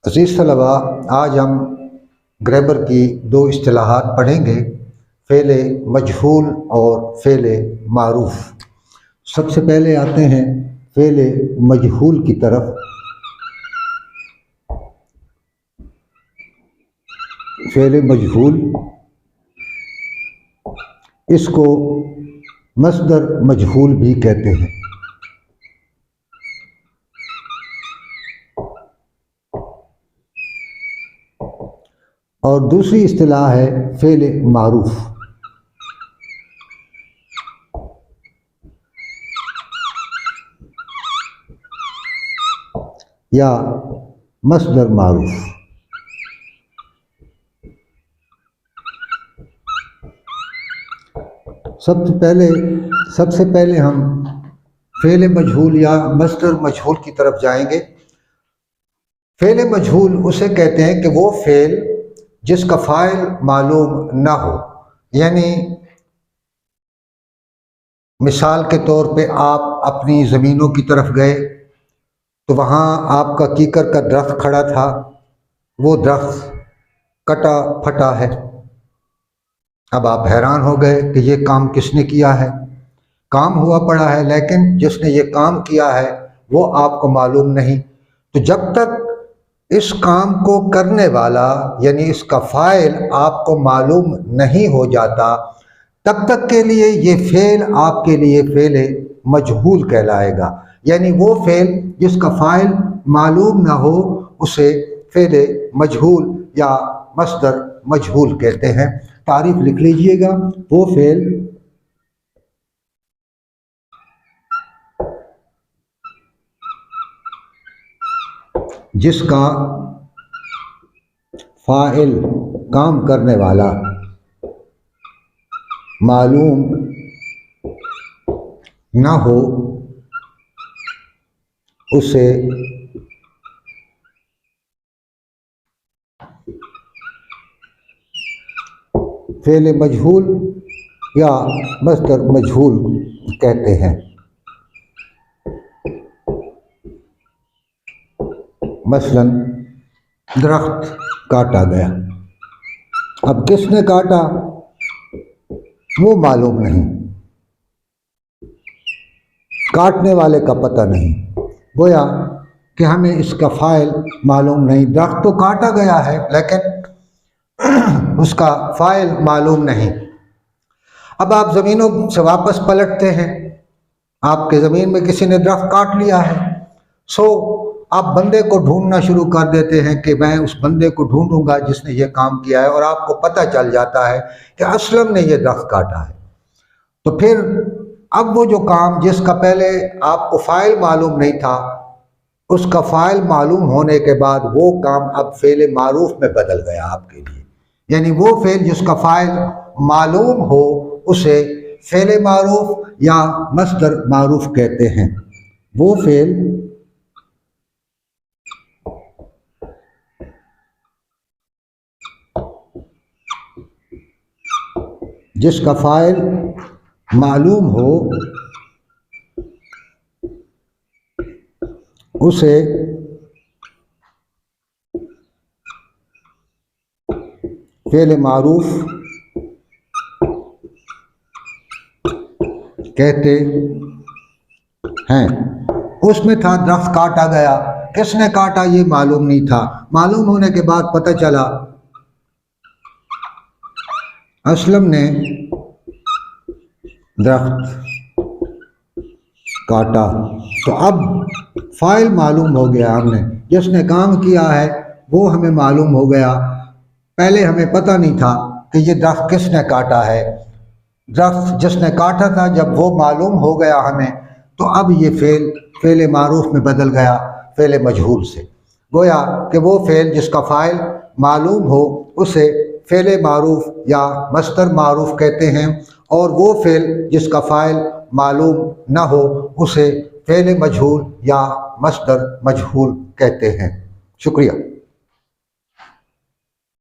عزیز طلباء، آج ہم گریمر کی دو اصطلاحات پڑھیں گے، فعل مجہول اور فعل معروف۔ سب سے پہلے آتے ہیں فعل مجہول کی طرف۔ فعل مجہول، اس کو مصدر مجہول بھی کہتے ہیں۔ اور دوسری اصطلاح ہے فعل معروف یا مصدر معروف۔ سب سے پہلے ہم فعل مجہول یا مصدر مجہول کی طرف جائیں گے۔ فعل مجہول اسے کہتے ہیں کہ وہ فعل جس کا فاعل معلوم نہ ہو، یعنی مثال کے طور پہ آپ اپنی زمینوں کی طرف گئے تو وہاں آپ کا کیکر کا درخت کھڑا تھا، وہ درخت کٹا پھٹا ہے۔ اب آپ حیران ہو گئے کہ یہ کام کس نے کیا ہے؟ کام ہوا پڑا ہے، لیکن جس نے یہ کام کیا ہے وہ آپ کو معلوم نہیں۔ تو جب تک اس کام کو کرنے والا یعنی اس کا فاعل آپ کو معلوم نہیں ہو جاتا، تب تک کے لیے یہ فعل آپ کے لیے فعل مجہول کہلائے گا۔ یعنی وہ فعل جس کا فاعل معلوم نہ ہو اسے فعل مجہول یا مصدر مجہول کہتے ہیں۔ تعریف لکھ لیجئے گا، وہ فعل جس کا فاعل کام کرنے والا معلوم نہ ہو اسے فعل مجہول یا مصدر مجہول کہتے ہیں۔ مثلاً درخت کاٹا گیا، اب کس نے کاٹا وہ معلوم نہیں، کاٹنے والے کا پتہ نہیں، گویا کہ ہمیں اس کا فاعل معلوم نہیں۔ درخت تو کاٹا گیا ہے لیکن اس کا فاعل معلوم نہیں۔ اب آپ زمینوں سے واپس پلٹتے ہیں، آپ کے زمین میں کسی نے درخت کاٹ لیا ہے، آپ بندے کو ڈھونڈنا شروع کر دیتے ہیں کہ میں اس بندے کو ڈھونڈوں گا جس نے یہ کام کیا ہے، اور آپ کو پتہ چل جاتا ہے کہ اسلم نے یہ درخت کاٹا ہے۔ تو پھر اب وہ جو کام جس کا پہلے آپ کو فاعل معلوم نہیں تھا، اس کا فاعل معلوم ہونے کے بعد وہ کام اب فعل معروف میں بدل گیا آپ کے لیے۔ یعنی وہ فعل جس کا فاعل معلوم ہو اسے فعل معروف یا مصدر معروف کہتے ہیں۔ وہ فعل جس کا فاعل معلوم ہو اسے فعل معروف کہتے ہیں۔ اس میں تھا درخت کاٹا گیا، کس نے کاٹا یہ معلوم نہیں تھا، معلوم ہونے کے بعد پتہ چلا اسلم نے درخت کاٹا، تو اب فاعل معلوم ہو گیا، ہم نے جس نے کام کیا ہے وہ ہمیں معلوم ہو گیا۔ پہلے ہمیں پتہ نہیں تھا کہ یہ درخت کس نے کاٹا ہے، درخت جس نے کاٹا تھا جب وہ معلوم ہو گیا ہمیں، تو اب یہ فعل معروف میں بدل گیا فعل مجہول سے۔ گویا کہ وہ فعل جس کا فاعل معلوم ہو اسے فعل معروف یا مصدر معروف کہتے ہیں، اور وہ فعل جس کا فاعل معلوم نہ ہو اسے فعل مجہول یا مصدر مجہول کہتے ہیں۔ شکریہ۔